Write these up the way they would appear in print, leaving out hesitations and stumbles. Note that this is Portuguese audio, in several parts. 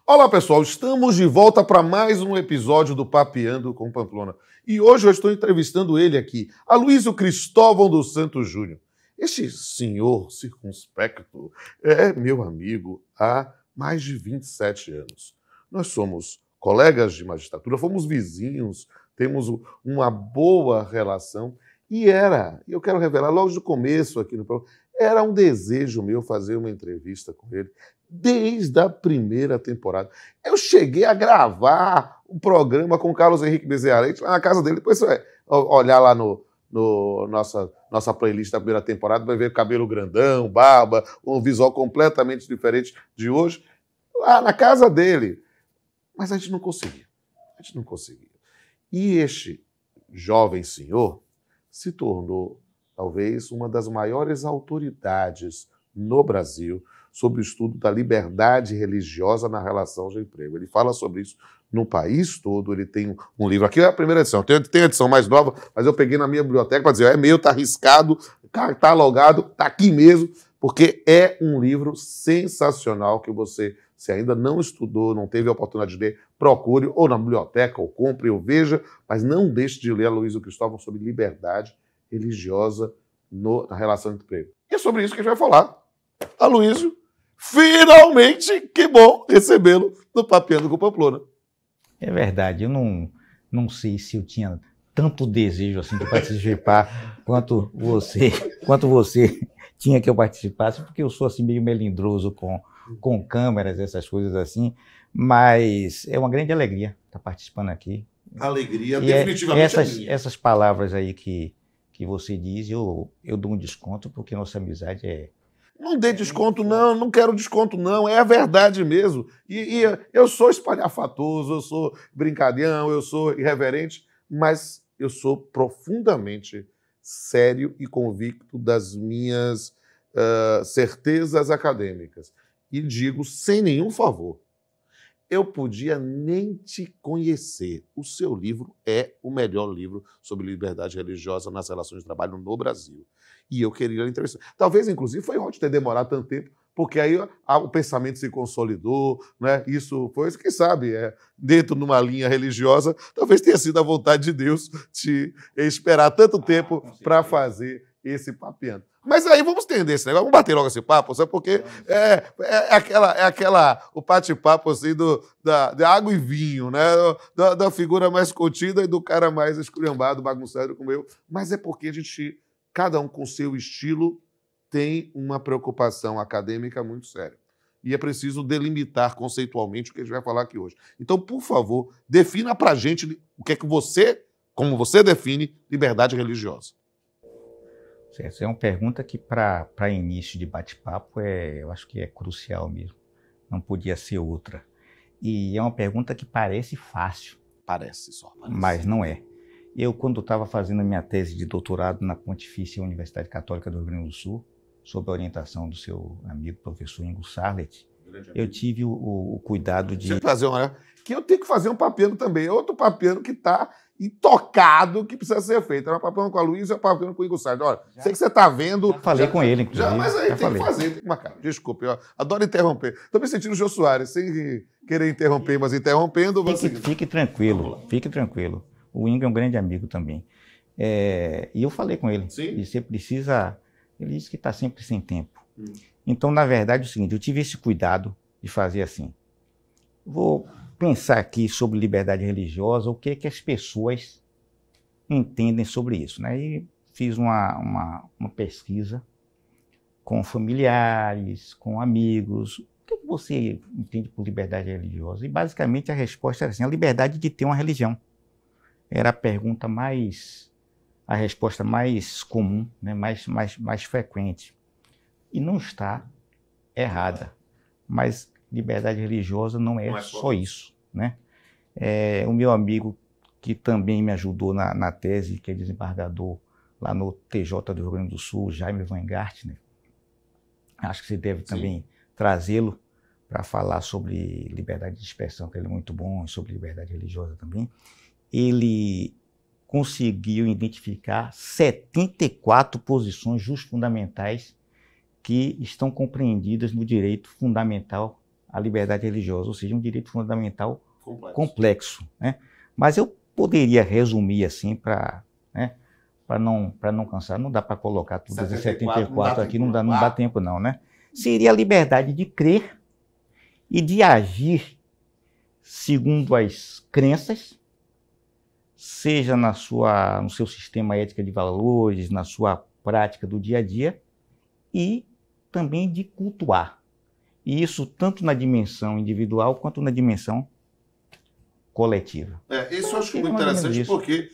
Olá pessoal, estamos de volta para mais um episódio do Papeando com Pamplona. E hoje eu estou entrevistando ele aqui, Aloysio Cristóvão dos Santos Júnior. Este senhor circunspecto é meu amigo há mais de 27 anos. Nós somos colegas de magistratura, fomos vizinhos, temos uma boa relação e eu quero revelar logo do começo aqui no programa, era um desejo meu fazer uma entrevista com ele. Desde a primeira temporada. Eu cheguei a gravar um programa com o Carlos Henrique Bezerra Leite lá na casa dele. Depois você vai olhar lá no nossa playlist da primeira temporada, vai ver cabelo grandão, barba, um visual completamente diferente de hoje, lá na casa dele. Mas a gente não conseguia. E este jovem senhor se tornou, talvez, uma das maiores autoridades no Brasil sobre o estudo da liberdade religiosa na relação de emprego. Ele fala sobre isso no país todo, ele tem um livro, aqui é a primeira edição, tem a edição mais nova, mas eu peguei na minha biblioteca para dizer, é meu, tá arriscado, tá logado, tá aqui mesmo, porque é um livro sensacional que você, se ainda não estudou, não teve a oportunidade de ler, procure, ou na biblioteca, ou compre, ou veja, mas não deixe de ler Aloysio Cristóvão sobre liberdade religiosa na relação de emprego. E é sobre isso que a gente vai falar. Aloysio, finalmente, que bom recebê-lo no Papeando com Pamplona. É verdade, eu não sei se eu tinha tanto desejo assim de participar quanto você tinha que eu participasse, porque eu sou assim meio melindroso com câmeras, essas coisas assim, mas é uma grande alegria estar participando aqui. Alegria, definitivamente essas palavras aí que você diz, eu dou um desconto, porque nossa amizade é... Não dê desconto, não quero desconto, não. É a verdade mesmo. E eu sou espalhafatoso, eu sou brincalhão, eu sou irreverente, mas eu sou profundamente sério e convicto das minhas certezas acadêmicas. E digo sem nenhum favor. Eu podia nem te conhecer. O seu livro é o melhor livro sobre liberdade religiosa nas relações de trabalho no Brasil. E eu queria lhe entrevistar. Talvez, inclusive, foi ótimo ter demorado tanto tempo, porque aí o pensamento se consolidou, né? Isso foi, quem sabe, dentro de uma linha religiosa, talvez tenha sido a vontade de Deus te esperar tanto tempo para fazer esse papeando. Mas aí vamos entender esse negócio, vamos bater logo esse papo, sabe? Porque o bate-papo assim da água e vinho, né? Da figura mais contida e do cara mais esculhambado, bagunçado como eu. Mas é porque cada um com seu estilo, tem uma preocupação acadêmica muito séria. E é preciso delimitar conceitualmente o que a gente vai falar aqui hoje. Então, por favor, defina pra gente o que é que como você define liberdade religiosa. Certo. É uma pergunta que, para início de bate-papo, eu acho que é crucial mesmo. Não podia ser outra. E é uma pergunta que parece fácil. Parece. Mas não é. Eu, quando estava fazendo a minha tese de doutorado na Pontifícia Universidade Católica do Rio Grande do Sul, sob a orientação do seu amigo professor Ingo Sarlet, eu tive o cuidado de... Que eu tenho que fazer um papeando também. Outro papeando que está intocado, que precisa ser feito. Era um papeando com a Luísa e um papeando com o Ingo Sarlet. Olha, sei que você está vendo... Já falei com ele, inclusive. Mas aí tem que fazer, tem que marcar. Desculpe, eu adoro interromper. Estou me sentindo o Jô Soares, sem querer interromper, mas interrompendo... Fique tranquilo. O Ingo é um grande amigo também. E eu falei com ele. Sim? E você precisa... Ele disse que está sempre sem tempo. Então, na verdade, é o seguinte, eu tive esse cuidado de fazer assim. Vou pensar aqui sobre liberdade religiosa, o que é que as pessoas entendem sobre isso, né? E fiz uma pesquisa com familiares, com amigos. O que é que você entende por liberdade religiosa? E, basicamente, a resposta era assim, a liberdade de ter uma religião. Era a resposta mais comum, né? mais frequente. E não está errada, mas liberdade religiosa não é só isso, né? O meu amigo, que também me ajudou na tese, que é desembargador lá no TJ do Rio Grande do Sul, Jaime Van Gartner, acho que você deve também trazê-lo para falar sobre liberdade de expressão, que ele é muito bom, e sobre liberdade religiosa também. Ele conseguiu identificar 74 posições jusfundamentais que estão compreendidas no direito fundamental a liberdade religiosa, ou seja, um direito fundamental complexo, né? Mas eu poderia resumir assim para, né, para não cansar, não dá para colocar tudo as 74 aqui, não dá tempo não, né? Seria a liberdade de crer e de agir segundo as crenças, seja no seu sistema ético de valores, na sua prática do dia a dia, e também de cultuar. E isso tanto na dimensão individual quanto na dimensão coletiva. Isso eu acho muito interessante porque,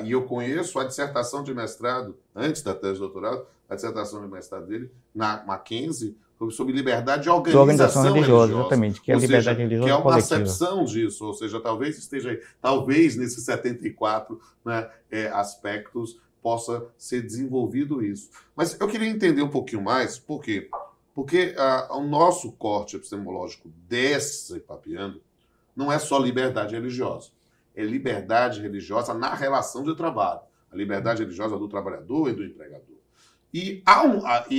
e eu conheço a dissertação de mestrado, antes da tese de doutorado, a dissertação de mestrado dele, na Mackenzie, sobre liberdade de organização religiosa. Exatamente, que é a liberdade religiosa que é uma coletiva. acepção disso, ou seja, talvez esteja aí, talvez nesses 74 né, aspectos possa ser desenvolvido isso. Mas eu queria entender um pouquinho mais, por quê? Porque o nosso corte epistemológico desse Papeando não é só liberdade religiosa, é liberdade religiosa na relação de trabalho, a liberdade religiosa do trabalhador e do empregador. E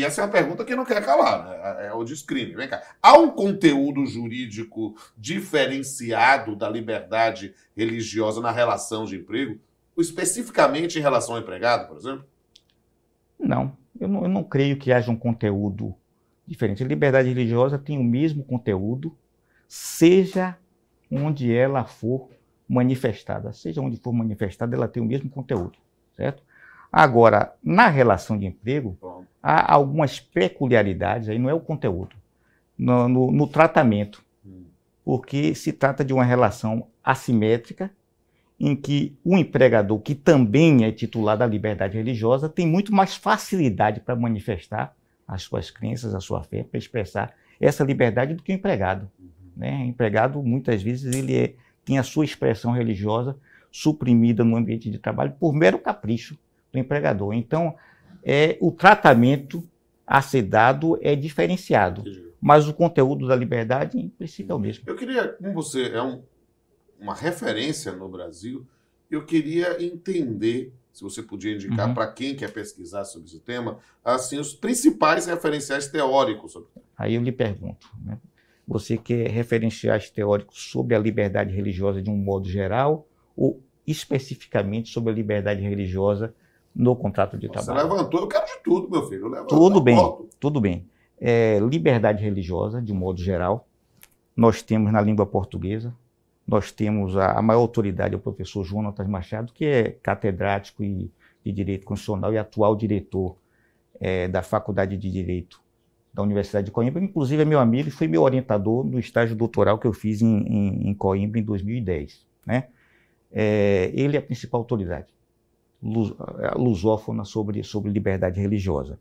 essa é uma pergunta que não quer calar, né? É o descrime. Vem cá. Há um conteúdo jurídico diferenciado da liberdade religiosa na relação de emprego, especificamente em relação ao empregado, por exemplo? Não, eu não creio que haja um conteúdo diferente. A liberdade religiosa tem o mesmo conteúdo, seja onde ela for manifestada. Seja onde for manifestada, ela tem o mesmo conteúdo, certo? Agora, na relação de emprego, há algumas peculiaridades, aí não é o conteúdo, no tratamento, porque se trata de uma relação assimétrica, em que o empregador, que também é titular da liberdade religiosa, tem muito mais facilidade para manifestar as suas crenças, a sua fé, para expressar essa liberdade do que o empregado. Né? O empregado, muitas vezes, ele tem a sua expressão religiosa suprimida no ambiente de trabalho por mero capricho do empregador. Então, o tratamento a ser dado é diferenciado, mas o conteúdo da liberdade, em princípio, é o mesmo. Eu queria, como você uma referência no Brasil, eu queria entender, se você podia indicar para quem quer pesquisar sobre esse tema, assim, os principais referenciais teóricos sobre o tema. Aí eu lhe pergunto, né? Você quer referenciais teóricos sobre a liberdade religiosa de um modo geral ou especificamente sobre a liberdade religiosa no contrato de trabalho? Você levantou, eu quero de tudo, meu filho. Tudo bem. Liberdade religiosa, de um modo geral, nós temos na língua portuguesa, nós temos a maior autoridade, o professor Jonatas Machado, que é catedrático de Direito Constitucional e atual diretor da Faculdade de Direito da Universidade de Coimbra, inclusive é meu amigo e foi meu orientador no estágio doutoral que eu fiz em Coimbra em 2010. Né? Ele é a principal autoridade lusófona sobre liberdade religiosa.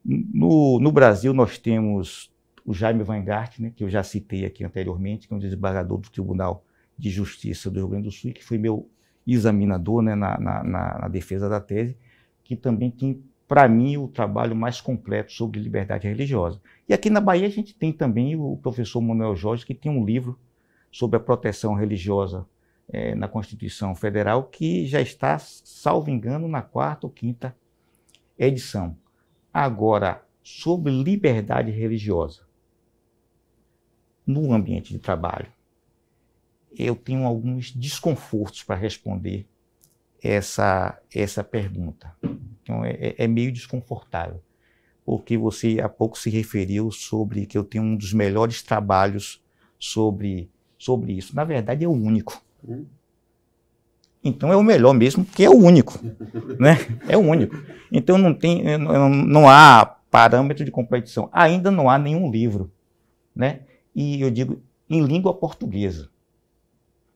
No Brasil, nós temos o Jaime Van Gart, né, que eu já citei aqui anteriormente, que é um desembargador do Tribunal de Justiça do Rio Grande do Sul, que foi meu examinador, né, na defesa da tese, que também tem, para mim, o trabalho mais completo sobre liberdade religiosa. E aqui na Bahia a gente tem também o professor Manuel Jorge, que tem um livro sobre a proteção religiosa na Constituição Federal, que já está, salvo engano, na 4ª ou 5ª edição. Agora, sobre liberdade religiosa no ambiente de trabalho, eu tenho alguns desconfortos para responder essa pergunta. Então, é meio desconfortável, porque você há pouco se referiu sobre que eu tenho um dos melhores trabalhos sobre isso. Na verdade, é o único. Então, é o melhor mesmo, porque é o único. Né? É o único. Então, não há parâmetro de competição. Ainda não há nenhum livro, né? E eu digo, em língua portuguesa,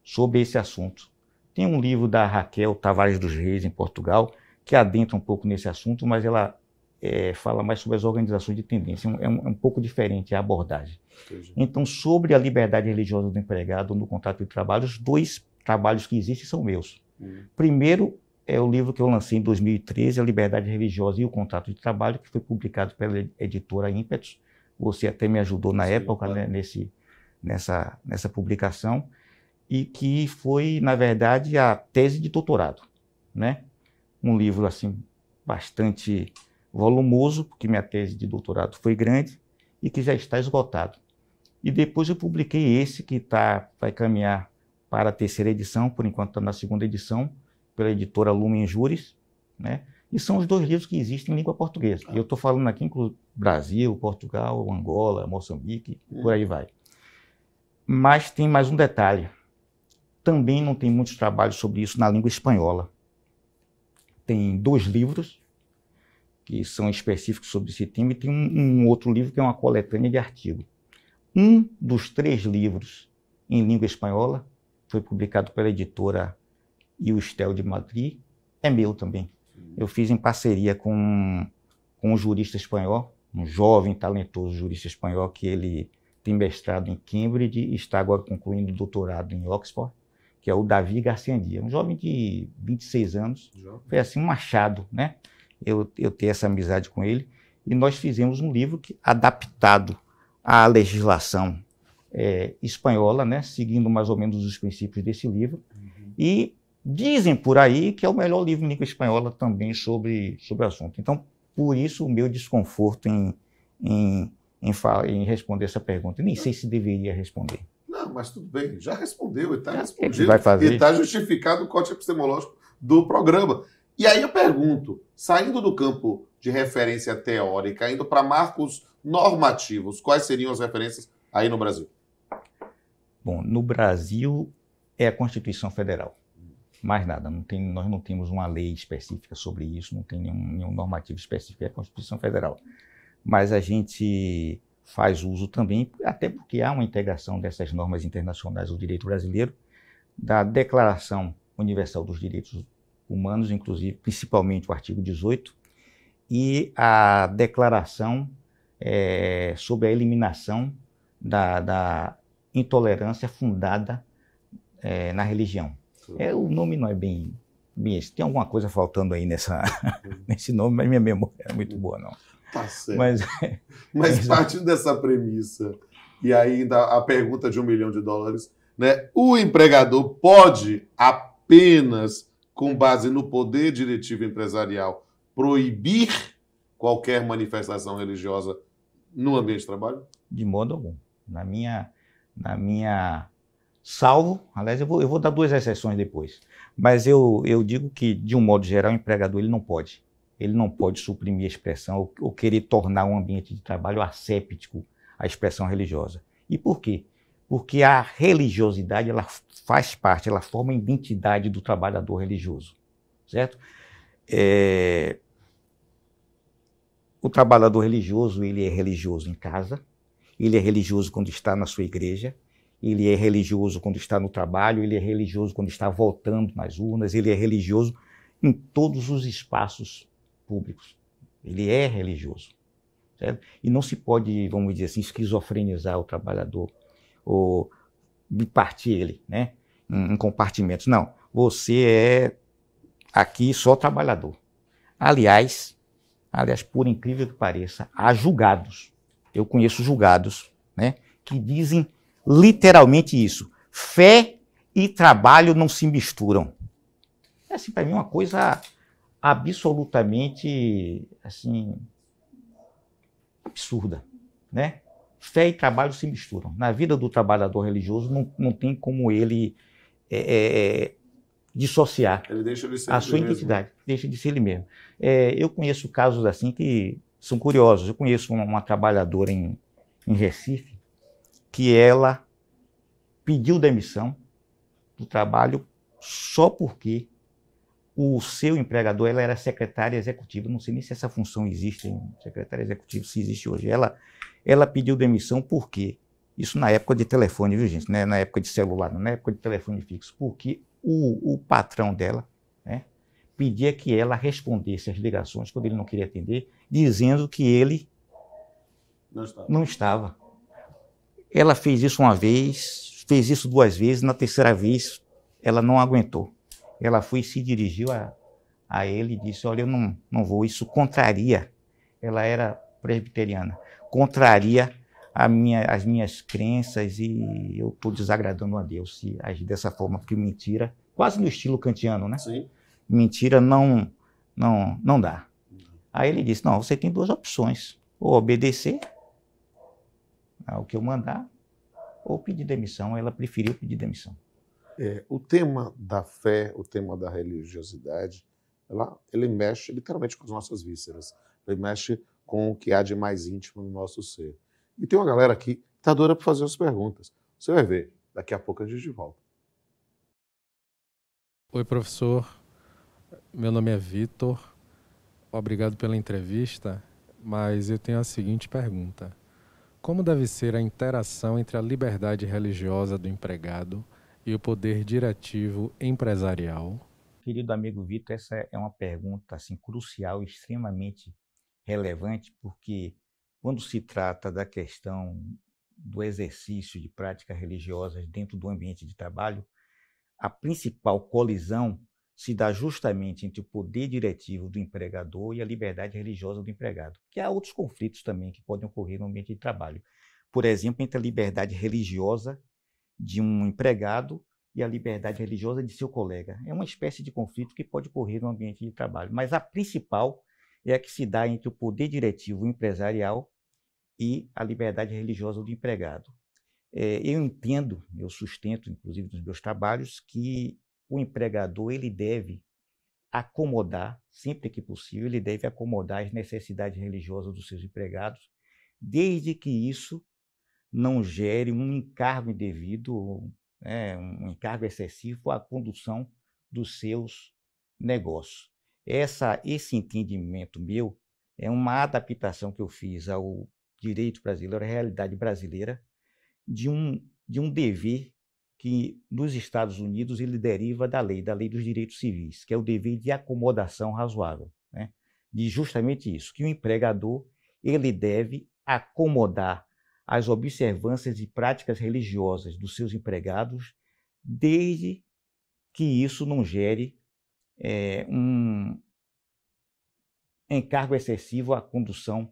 sobre esse assunto. Tem um livro da Raquel Tavares dos Reis, em Portugal, que adentra um pouco nesse assunto, mas ela fala mais sobre as organizações de tendência. É um pouco diferente a abordagem. Entendi. Então, sobre a liberdade religiosa do empregado no contrato de trabalho, os 2 trabalhos que existem são meus. Primeiro, é o livro que eu lancei em 2013, A Liberdade Religiosa e o Contrato de Trabalho, que foi publicado pela editora Ímpetos. Você até me ajudou na época, né, nessa publicação, e que foi, na verdade, a tese de doutorado. Né? Um livro assim, bastante volumoso, porque minha tese de doutorado foi grande, e que já está esgotado. E depois eu publiquei esse que vai caminhar para a 3ª edição, por enquanto está na 2ª edição, pela editora Lumen Juris, né? E são os 2 livros que existem em língua portuguesa. Eu estou falando aqui, inclusive, Brasil, Portugal, Angola, Moçambique, por aí vai. Mas tem mais um detalhe. Também não tem muitos trabalhos sobre isso na língua espanhola. Tem 2 livros que são específicos sobre esse tema e tem um outro livro que é uma coletânea de artigos. Um dos 3 livros em língua espanhola foi publicado pela editora Iustel de Madrid, é meu também. Eu fiz em parceria com um jurista espanhol, um jovem, talentoso jurista espanhol, que ele tem mestrado em Cambridge e está agora concluindo doutorado em Oxford, que é o Davi Garciandia, um jovem de 26 anos. Foi assim um achado, né? Eu ter essa amizade com ele. E nós fizemos um livro adaptado à legislação espanhola, né? Seguindo mais ou menos os princípios desse livro. E dizem por aí que é o melhor livro em língua espanhola também sobre o assunto. Então, por isso o meu desconforto em responder essa pergunta. Nem sei se deveria responder. Não, mas tudo bem, já respondeu, ele está respondido. Vai fazer? E está justificado o código epistemológico do programa. E aí eu pergunto, saindo do campo de referência teórica, indo para marcos normativos, quais seriam as referências aí no Brasil? Bom, no Brasil é a Constituição Federal. Mais nada, nós não temos uma lei específica sobre isso, não tem nenhum normativo específico, é a Constituição Federal. Mas a gente faz uso também, até porque há uma integração dessas normas internacionais ao direito brasileiro, da Declaração Universal dos Direitos Humanos, inclusive, principalmente o artigo 18, e a Declaração sobre a eliminação da intolerância fundada na religião. O nome não é bem esse. Tem alguma coisa faltando aí nesse nome, mas minha memória é muito boa, não. Tá certo. Mas partindo dessa premissa, e ainda a pergunta de $1 milhão, né? O empregador pode apenas, com base no poder diretivo empresarial, proibir qualquer manifestação religiosa no ambiente de trabalho? De modo algum. Na minha salvo, aliás, eu vou dar 2 exceções depois, mas eu digo que, de um modo geral, o empregador ele não pode suprimir a expressão ou querer tornar um ambiente de trabalho asséptico à expressão religiosa. E por quê? Porque a religiosidade ela faz parte, ela forma a identidade do trabalhador religioso, certo? O trabalhador religioso, ele é religioso em casa, ele é religioso quando está na sua igreja, ele é religioso quando está no trabalho, ele é religioso quando está votando nas urnas, ele é religioso em todos os espaços públicos. Ele é religioso, certo? E não se pode, vamos dizer assim, esquizofrenizar o trabalhador ou partir ele, né, em compartimentos. Não, você é aqui só trabalhador. Aliás, por incrível que pareça, há julgados. Eu conheço julgados, né, que dizem literalmente isso. Fé e trabalho não se misturam. Assim, para mim, uma coisa absolutamente, assim, absurda, né? Fé e trabalho se misturam. Na vida do trabalhador religioso, não tem como ele dissociar a sua identidade. Deixa de ser ele mesmo. Eu conheço casos assim que são curiosos. Eu conheço uma trabalhadora em Recife que ela pediu demissão do trabalho só porque o seu empregador, ela era secretária executiva, não sei nem se essa função existe, secretária executiva, se existe hoje. Ela pediu demissão porque, isso na época de telefone, viu gente, né? Na época de celular, não na época de telefone fixo, porque o patrão dela, né, pedia que ela respondesse às ligações quando ele não queria atender, dizendo que ele não estava. Ela fez isso uma vez, fez isso 2 vezes, na 3ª vez ela não aguentou. Ela foi e se dirigiu a ele e disse, olha, eu não vou, isso contraria, ela era presbiteriana, contraria as minhas crenças e eu estou desagradando a Deus se agir dessa forma, porque mentira, quase no estilo kantiano, né? Sim. Mentira não dá. Aí ele disse, não, você tem 2 opções, ou obedecer ao que eu mandar, ou pedir demissão. Ela preferiu pedir demissão. O tema da fé, o tema da religiosidade, ele mexe literalmente com as nossas vísceras. Ele mexe com o que há de mais íntimo no nosso ser. E tem uma galera aqui que está doida para fazer as perguntas. Você vai ver, daqui a pouco a gente volta. Oi, professor. Meu nome é Vitor. Obrigado pela entrevista, mas eu tenho a seguinte pergunta. Como deve ser a interação entre a liberdade religiosa do empregado e o poder diretivo empresarial? Querido amigo Vitor, essa é uma pergunta assim, crucial e extremamente relevante, porque quando se trata da questão do exercício de práticas religiosas dentro do ambiente de trabalho, a principal colisão se dá justamente entre o poder diretivo do empregador e a liberdade religiosa do empregado. Porque há outros conflitos também que podem ocorrer no ambiente de trabalho. Por exemplo, entre a liberdade religiosa de um empregado e a liberdade religiosa de seu colega. É uma espécie de conflito que pode ocorrer no ambiente de trabalho. Mas a principal é a que se dá entre o poder diretivo empresarial e a liberdade religiosa do empregado. Eu entendo, eu sustento, inclusive nos meus trabalhos, que o empregador ele deve acomodar, sempre que possível, ele deve acomodar as necessidades religiosas dos seus empregados, desde que isso não gere um encargo indevido, um encargo excessivo à condução dos seus negócios. Esse entendimento meu é uma adaptação que eu fiz ao direito brasileiro, à realidade brasileira, de um dever que nos Estados Unidos ele deriva da lei dos direitos civis, que é o dever de acomodação razoável, né? De justamente isso, que o empregador ele deve acomodar as observâncias e práticas religiosas dos seus empregados, desde que isso não gere um encargo excessivo à condução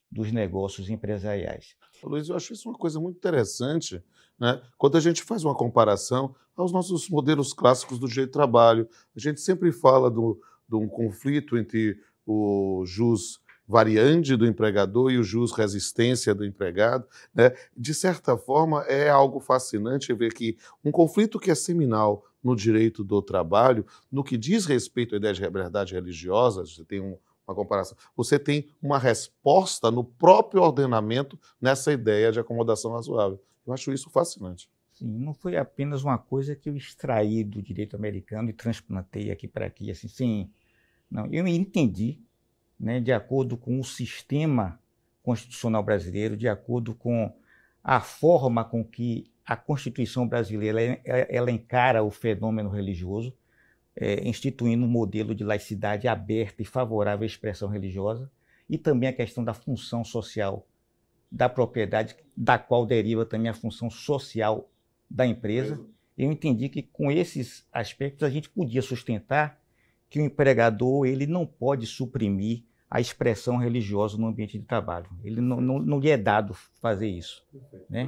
dos negócios empresariais. Luiz, eu acho isso uma coisa muito interessante, né? Quando a gente faz uma comparação aos nossos modelos clássicos do direito do trabalho, a gente sempre fala de um conflito entre o jus variandi do empregador e o jus resistência do empregado, né? De certa forma, é algo fascinante ver que um conflito que é seminal no direito do trabalho, no que diz respeito à ideia de liberdade religiosa, você tem uma comparação, você tem uma resposta no próprio ordenamento nessa ideia de acomodação razoável. Eu acho isso fascinante. Sim, não foi apenas uma coisa que eu extraí do direito americano e transplantei aqui para aqui, assim, sim. Não, eu entendi, né, de acordo com o sistema constitucional brasileiro, de acordo com a forma com que a Constituição brasileira ela encara o fenômeno religioso, instituindo um modelo de laicidade aberta e favorável à expressão religiosa, e também a questão da função social da propriedade, da qual deriva também a função social da empresa. Eu entendi que com esses aspectos a gente podia sustentar que o empregador ele não pode suprimir a expressão religiosa no ambiente de trabalho. Ele não lhe é dado fazer isso. Né?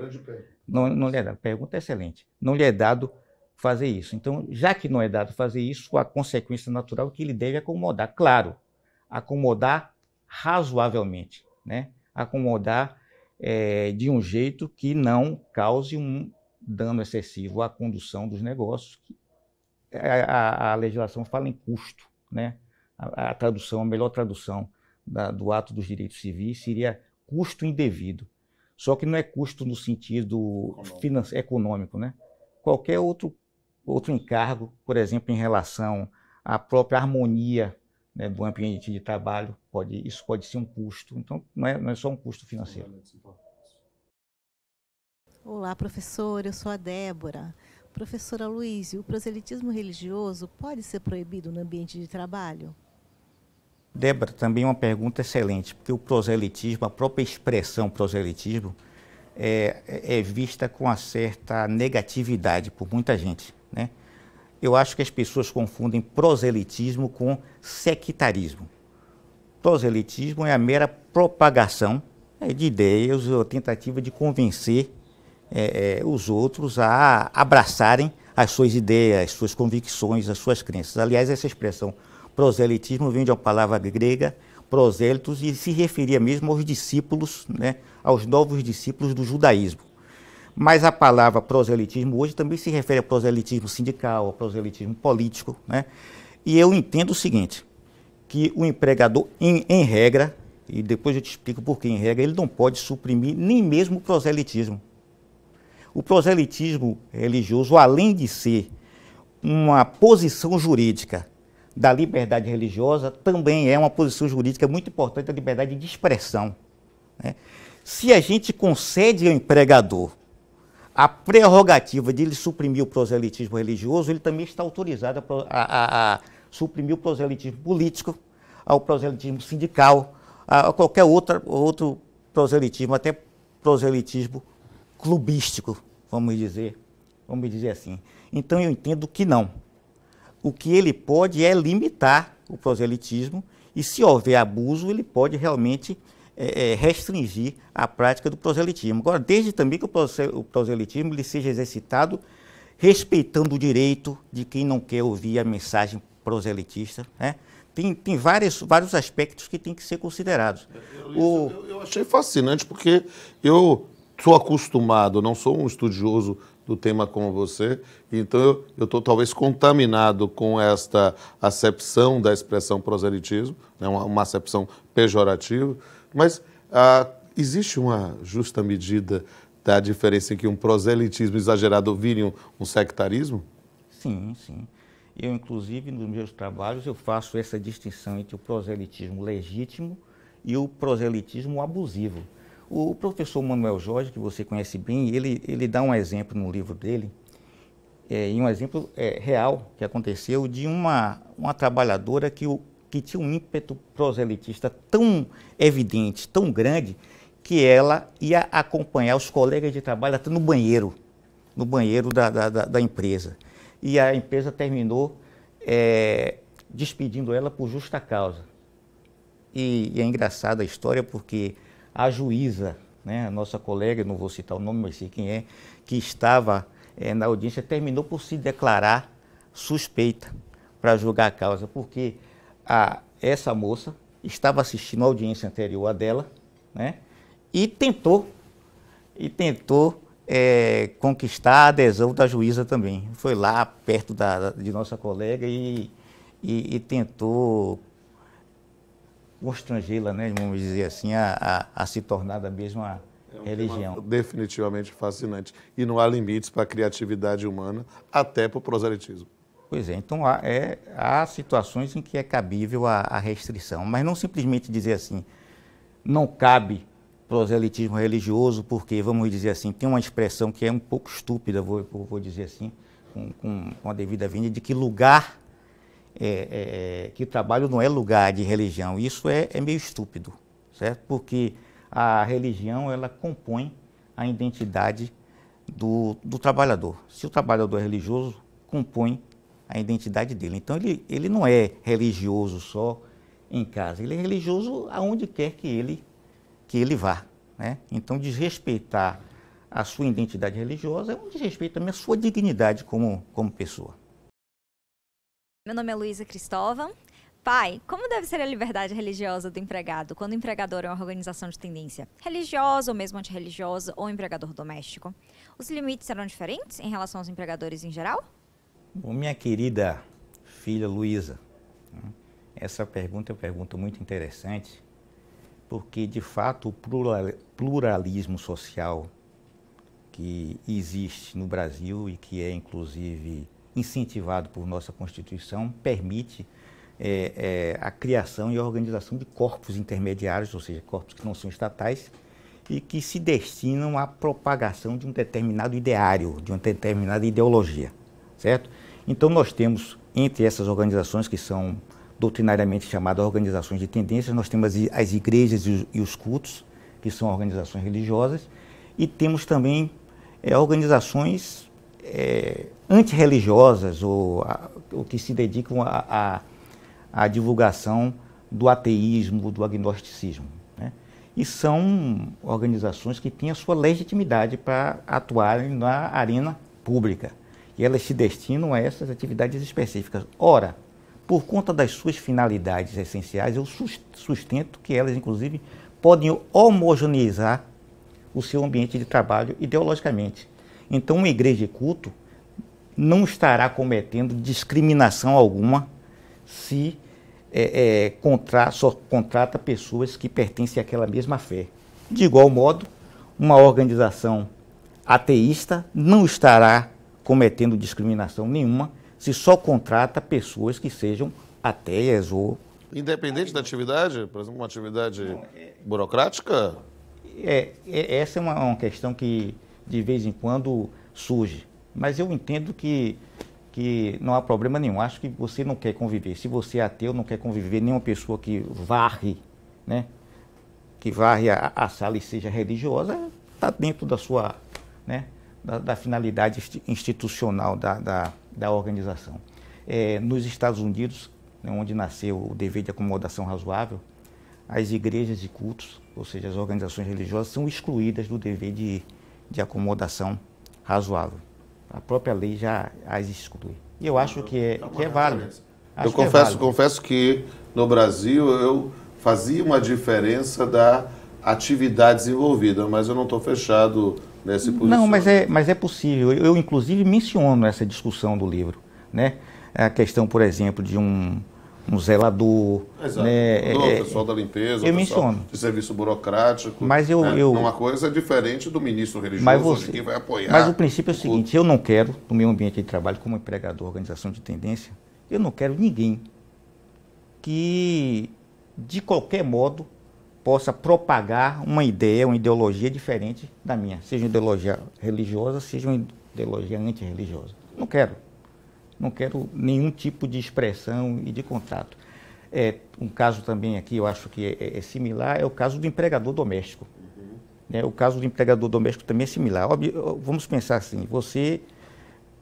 Não lhe é dado. Pergunta excelente. Não lhe é dado fazer isso. Então, já que não é dado fazer isso, a consequência natural é que ele deve acomodar. Claro, acomodar razoavelmente, né? Acomodar de um jeito que não cause um dano excessivo à condução dos negócios. A legislação fala em custo, né? A tradução, a melhor tradução do ato dos direitos civis seria custo indevido. Só que não é custo no sentido econômico, né? Qualquer outro encargo, por exemplo, em relação à própria harmonia, né, do ambiente de trabalho, isso pode ser um custo. Então, não é só um custo financeiro. Olá, professor, eu sou a Débora. Professora Luiz, o proselitismo religioso pode ser proibido no ambiente de trabalho? Débora, também uma pergunta excelente, porque o proselitismo, a própria expressão proselitismo, é vista com uma certa negatividade por muita gente, né? Eu acho que as pessoas confundem proselitismo com sectarismo. Proselitismo é a mera propagação de ideias, ou tentativa de convencer os outros a abraçarem as suas ideias, as suas convicções, as suas crenças. Aliás, essa expressão proselitismo vem de uma palavra grega, prosélitos, e se referia mesmo aos discípulos, né, aos novos discípulos do judaísmo. Mas a palavra proselitismo hoje também se refere a proselitismo sindical, a proselitismo político, né? E eu entendo o seguinte, que o empregador, em regra, e depois eu te explico por que em regra, ele não pode suprimir nem mesmo o proselitismo. O proselitismo religioso, além de ser uma posição jurídica da liberdade religiosa, também é uma posição jurídica muito importante da liberdade de expressão, né? Se a gente concede ao empregador a prerrogativa de ele suprimir o proselitismo religioso, ele também está autorizado a suprimir o proselitismo político, ao proselitismo sindical, a qualquer outro proselitismo, até proselitismo clubístico, vamos dizer assim. Então eu entendo que não. O que ele pode é limitar o proselitismo e, se houver abuso, ele pode realmente restringir a prática do proselitismo. Agora, desde também que o proselitismo ele seja exercitado respeitando o direito de quem não quer ouvir a mensagem proselitista, né? Tem vários aspectos que têm que ser considerados. Eu achei fascinante porque eu sou acostumado, não sou um estudioso do tema como você, então eu estou talvez contaminado com esta acepção da expressão proselitismo, né, uma acepção pejorativa, mas existe uma justa medida da diferença em que um proselitismo exagerado vire um sectarismo? Sim, sim. Eu, inclusive, nos meus trabalhos, eu faço essa distinção entre o proselitismo legítimo e o proselitismo abusivo. O professor Manuel Jorge, que você conhece bem, ele dá um exemplo no livro dele, e um exemplo real que aconteceu de uma trabalhadora que tinha um ímpeto proselitista tão evidente, tão grande, que ela ia acompanhar os colegas de trabalho até no banheiro da empresa. E a empresa terminou despedindo ela por justa causa. E é engraçada a história porque a juíza, né, a nossa colega, não vou citar o nome, mas sei quem é, que estava na audiência, terminou por se declarar suspeita para julgar a causa, porque essa moça estava assistindo a audiência anterior à dela, né, e tentou conquistar a adesão da juíza também. Foi lá perto de nossa colega e tentou constrangê-la, né, vamos dizer assim, a se tornar da mesma religião. Definitivamente fascinante. E não há limites para a criatividade humana, até para o proselitismo. Pois é, então há situações em que é cabível a restrição, mas não simplesmente dizer assim, não cabe proselitismo religioso, porque, vamos dizer assim, tem uma expressão que é um pouco estúpida, vou dizer assim, com a devida vênia, de que lugar, que trabalho não é lugar de religião. Isso é meio estúpido, certo? Porque a religião, ela compõe a identidade do trabalhador. Se o trabalhador é religioso, compõe a identidade dele. Então, ele não é religioso só em casa, ele é religioso aonde quer que ele vá, né? Então, desrespeitar a sua identidade religiosa é um desrespeito também à sua dignidade como pessoa. Meu nome é Luísa Cristóvão. Pai, como deve ser a liberdade religiosa do empregado quando o empregador é uma organização de tendência religiosa ou mesmo antirreligiosa ou empregador doméstico? Os limites serão diferentes em relação aos empregadores em geral? Bom, minha querida filha Luísa, essa pergunta é uma pergunta muito interessante, porque, de fato, o pluralismo social que existe no Brasil e que é, inclusive, incentivado por nossa Constituição, permite a criação e a organização de corpos intermediários, ou seja, corpos que não são estatais e que se destinam à propagação de um determinado ideário, de uma determinada ideologia, certo? Então, nós temos, entre essas organizações que são doutrinariamente chamadas organizações de tendências, nós temos as igrejas e os cultos, que são organizações religiosas, e temos também organizações antirreligiosas ou que se dedicam à divulgação do ateísmo, do agnosticismo, né? E são organizações que têm a sua legitimidade para atuarem na arena pública, e elas se destinam a essas atividades específicas. Ora, por conta das suas finalidades essenciais, eu sustento que elas, inclusive, podem homogeneizar o seu ambiente de trabalho ideologicamente. Então, uma igreja de culto não estará cometendo discriminação alguma se só contrata pessoas que pertencem àquela mesma fé. De igual modo, uma organização ateísta não estará cometendo discriminação nenhuma se só contrata pessoas que sejam ateias ou... Independente da atividade? Por exemplo, uma atividade burocrática? Essa é uma questão que de vez em quando surge. Mas eu entendo que não há problema nenhum. Acho que você não quer conviver. Se você é ateu, não quer conviver nenhuma pessoa que varre, né? Que varre a sala e seja religiosa, está dentro da sua, né? Da finalidade institucional da organização. Nos Estados Unidos, onde nasceu o dever de acomodação razoável, as igrejas e cultos, ou seja, as organizações religiosas, são excluídas do dever de acomodação razoável. A própria lei já as exclui. E eu acho que é válido. Eu confesso que no Brasil eu fazia uma diferença da atividade desenvolvida, mas eu não estou fechado nesse posicionamento. Não, mas é possível. Eu, inclusive, menciono essa discussão do livro, né? A questão, por exemplo, de um zelador. Exato. Né? O pessoal da limpeza, eu o pessoal menciono. de serviço burocrático. Mas uma coisa é diferente do ministro religioso, de quem vai apoiar. Mas o princípio é o seguinte, eu não quero, no meu ambiente de trabalho, como empregador, organização de tendência, eu não quero ninguém que, de qualquer modo, possa propagar uma ideia, uma ideologia diferente da minha. Seja uma ideologia religiosa, seja uma ideologia antirreligiosa. Não quero. Não quero nenhum tipo de expressão e de contrato. Um caso também aqui, eu acho que é similar, é o caso do empregador doméstico. O caso do empregador doméstico também é similar. Vamos pensar assim, você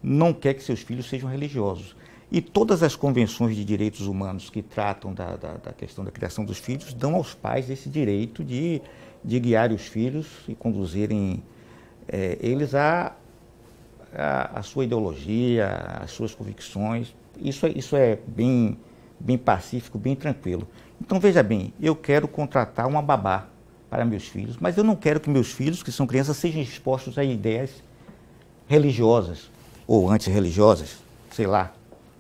não quer que seus filhos sejam religiosos. E todas as convenções de direitos humanos que tratam da questão da criação dos filhos dão aos pais esse direito de guiar os filhos e conduzirem eles a sua ideologia, as suas convicções. Isso é bem pacífico, bem tranquilo. Então, veja bem, eu quero contratar uma babá para meus filhos, mas eu não quero que meus filhos, que são crianças, sejam expostos a ideias religiosas ou antirreligiosas, sei lá,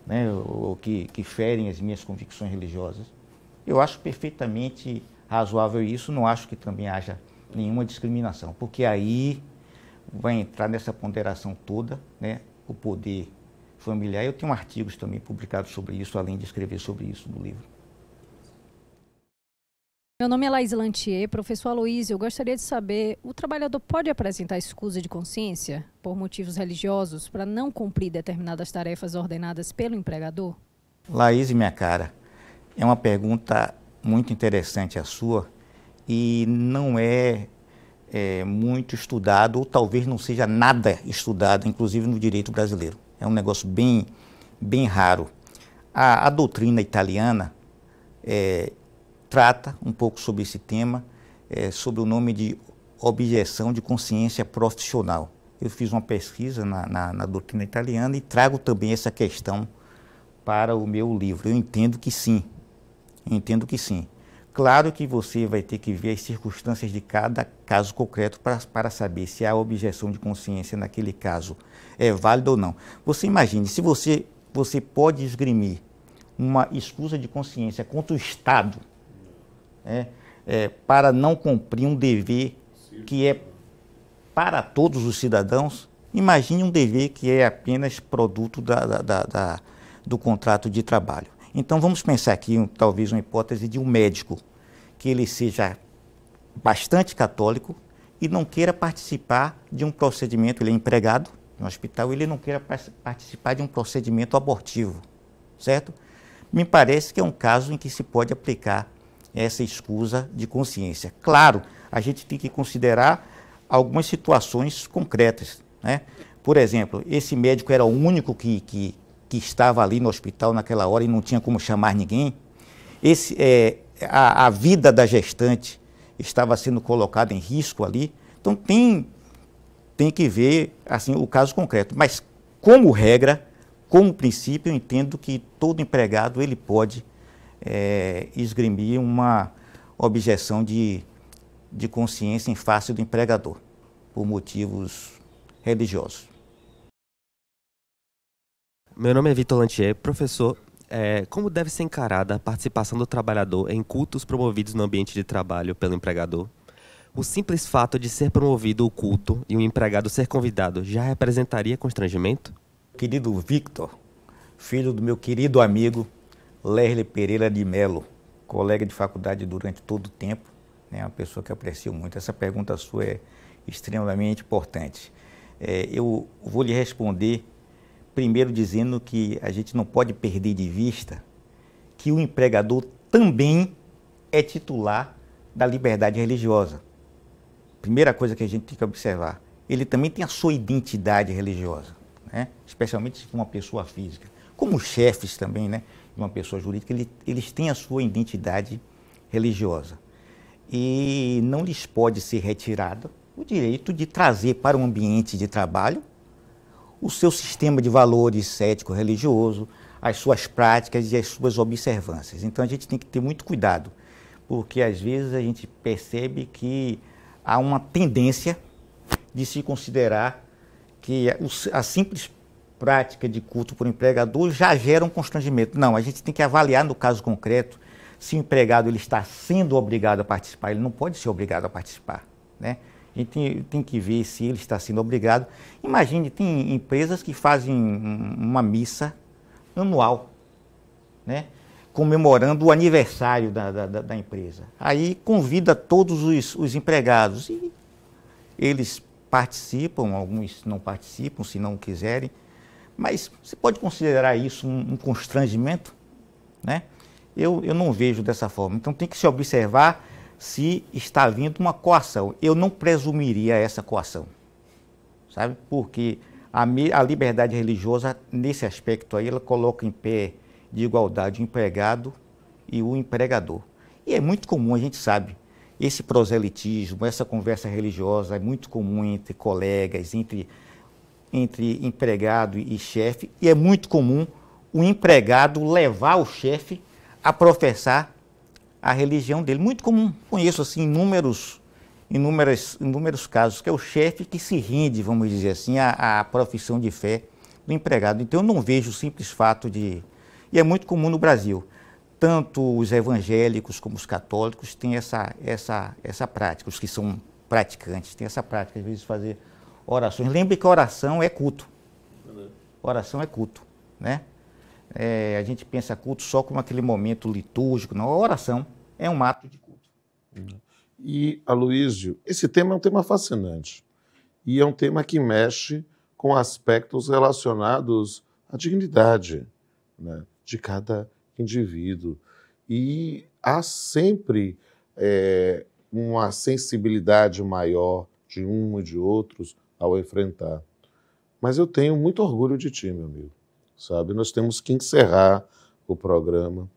né, ou que ferem as minhas convicções religiosas. Eu acho perfeitamente razoável isso, não acho que também haja nenhuma discriminação, porque aí vai entrar nessa ponderação toda, né, o poder familiar. Eu tenho artigos também publicados sobre isso, além de escrever sobre isso no livro. Meu nome é Laís Lantier. Professor Aloísio, eu gostaria de saber, o trabalhador pode apresentar escusa de consciência por motivos religiosos para não cumprir determinadas tarefas ordenadas pelo empregador? Laís, minha cara, é uma pergunta muito interessante a sua e não é muito estudado, ou talvez não seja nada estudado, inclusive no direito brasileiro. É um negócio bem raro. A doutrina italiana trata um pouco sobre esse tema, sob o nome de objeção de consciência profissional. Eu fiz uma pesquisa na doutrina italiana e trago também essa questão para o meu livro. Eu entendo que sim. Claro que você vai ter que ver as circunstâncias de cada caso concreto para saber se a objeção de consciência naquele caso é válida ou não. Você imagine, se você pode esgrimir uma escusa de consciência contra o Estado, para não cumprir um dever que é para todos os cidadãos, imagine um dever que é apenas produto do contrato de trabalho. Então vamos pensar aqui, talvez, uma hipótese de um médico que ele seja bastante católico e não queira participar de um procedimento, ele é empregado no hospital, ele não queira participar de um procedimento abortivo, certo? Me parece que é um caso em que se pode aplicar essa escusa de consciência. Claro, a gente tem que considerar algumas situações concretas, né? Por exemplo, esse médico era o único que estava ali no hospital naquela hora e não tinha como chamar ninguém. A vida da gestante estava sendo colocada em risco ali. Então tem que ver assim, o caso concreto. Mas como regra, como princípio, eu entendo que todo empregado ele pode esgrimir uma objeção de consciência em face do empregador. por motivos religiosos. Meu nome é Vitor Lantier, professor. Como deve ser encarada a participação do trabalhador em cultos promovidos no ambiente de trabalho pelo empregador? O simples fato de ser promovido o culto e o empregado ser convidado já representaria constrangimento? Querido Victor, filho do meu querido amigo Lerle Pereira de Melo, colega de faculdade durante todo o tempo, né, uma pessoa que eu aprecio muito. Essa pergunta sua é extremamente importante. Eu vou lhe responder primeiro dizendo que a gente não pode perder de vista que o empregador também é titular da liberdade religiosa. Primeira coisa que a gente tem que observar, ele também tem a sua identidade religiosa, né? Especialmente se for uma pessoa física. Como chefes também, né, de uma pessoa jurídica, eles têm a sua identidade religiosa. E não lhes pode ser retirado o direito de trazer para um ambiente de trabalho o seu sistema de valores ético-religioso, as suas práticas e as suas observâncias. Então a gente tem que ter muito cuidado, porque às vezes a gente percebe que há uma tendência de se considerar que a simples prática de culto por empregador já gera um constrangimento. Não, a gente tem que avaliar no caso concreto se o empregado ele está sendo obrigado a participar. Ele não pode ser obrigado a participar, né? A gente tem que ver se ele está sendo obrigado. Imagine, tem empresas que fazem uma missa anual, né, comemorando o aniversário da empresa. Aí convida todos os empregados e eles participam, alguns não participam se não quiserem, mas você pode considerar isso um constrangimento, né? Eu não vejo dessa forma. Então tem que se observar se está vindo uma coação. Eu não presumiria essa coação, sabe? Porque a liberdade religiosa, nesse aspecto aí, ela coloca em pé de igualdade o empregado e o empregador. E é muito comum, a gente sabe, esse proselitismo, essa conversa religiosa é muito comum entre colegas, entre empregado e chefe, e é muito comum o empregado levar o chefe a professar a religião dele. Muito comum, conheço assim inúmeros casos, que é o chefe que se rende, vamos dizer assim, à profissão de fé do empregado. Então eu não vejo o simples fato de... E é muito comum no Brasil. Tanto os evangélicos como os católicos têm essa prática, os que são praticantes têm essa prática, às vezes, de fazer orações. Lembre que a oração é culto. Oração é culto, né? A gente pensa culto só como aquele momento litúrgico. Não, a oração é um ato de culto. E, Aloísio, esse tema é um tema fascinante. E é um tema que mexe com aspectos relacionados à dignidade, né, de cada indivíduo. E há sempre uma sensibilidade maior de um e de outros ao enfrentar. Mas eu tenho muito orgulho de ti, meu amigo. Sabe? Nós temos que encerrar o programa.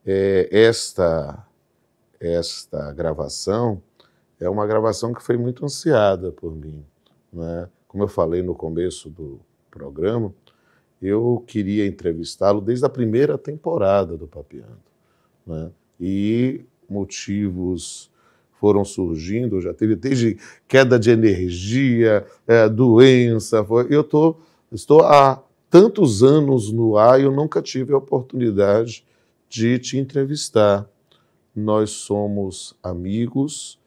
Esta gravação é uma gravação que foi muito ansiada por mim, né? Como eu falei no começo do programa, eu queria entrevistá-lo desde a primeira temporada do Papeando, né? E motivos foram surgindo, já teve desde queda de energia, doença. Estou há tantos anos no ar e eu nunca tive a oportunidade de te entrevistar. Nós somos amigos,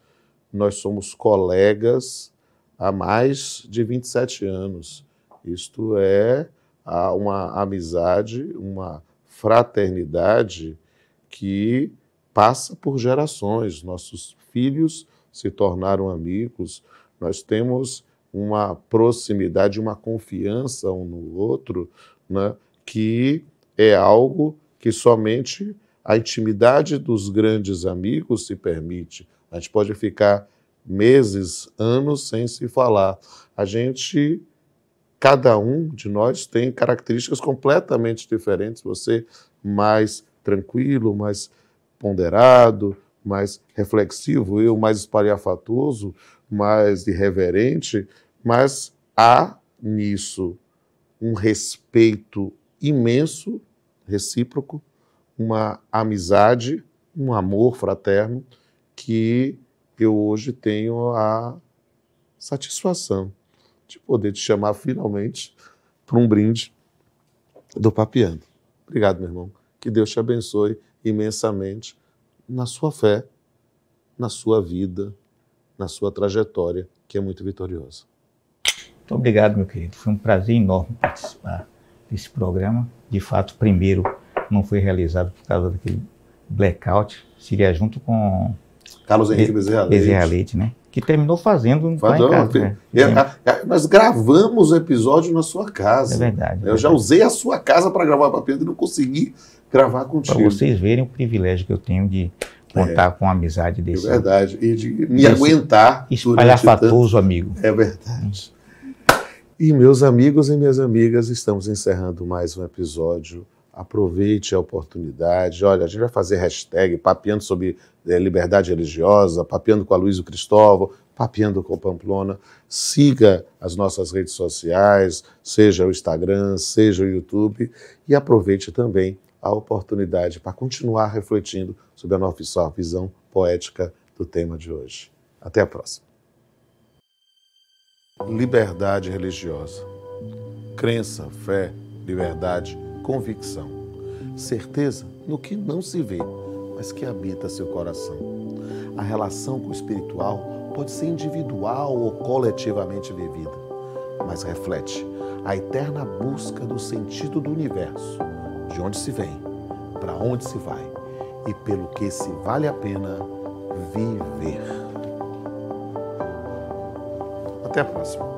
nós somos colegas há mais de 27 anos. Isto é uma amizade, uma fraternidade que passa por gerações. Nossos filhos se tornaram amigos, nós temos uma proximidade, uma confiança um no outro, né, que é algo que somente a intimidade dos grandes amigos se permite. A gente pode ficar meses, anos sem se falar. Cada um de nós tem características completamente diferentes. Você mais tranquilo, mais ponderado, mais reflexivo, eu mais espalhafatoso, mais irreverente, mas há nisso um respeito imenso, recíproco, uma amizade, um amor fraterno que eu hoje tenho a satisfação de poder te chamar finalmente para um brinde do Papeando. Obrigado, meu irmão. Que Deus te abençoe imensamente na sua fé, na sua vida, na sua trajetória, que é muito vitoriosa. Muito obrigado, meu querido. Foi um prazer enorme participar desse programa. De fato, o primeiro não foi realizado por causa daquele blackout. Seria junto com Carlos Henrique Bezerra Leite, né? Que terminou fazendo lá em casa. Nós gravamos o episódio na sua casa. É verdade. Eu já usei a sua casa para gravar o Papeando e não consegui gravar contigo. Para vocês verem o privilégio que eu tenho de contar com a amizade desse. É verdade. E de me aguentar. Espalhafatoso amigo. É verdade. E meus amigos e minhas amigas, estamos encerrando mais um episódio. Aproveite a oportunidade. Olha, a gente vai fazer hashtag Papeando sobre liberdade religiosa, Papeando com a Aloysio Cristóvão, Papeando com Pamplona. Siga as nossas redes sociais, seja o Instagram, seja o YouTube, e aproveite também a oportunidade para continuar refletindo sobre a nossa visão poética do tema de hoje. Até a próxima. Liberdade religiosa. Crença, fé, liberdade, convicção. Certeza no que não se vê, mas que habita seu coração. A relação com o espiritual pode ser individual ou coletivamente vivida, mas reflete a eterna busca do sentido do universo, de onde se vem, para onde se vai e pelo que se vale a pena viver. Até a próxima.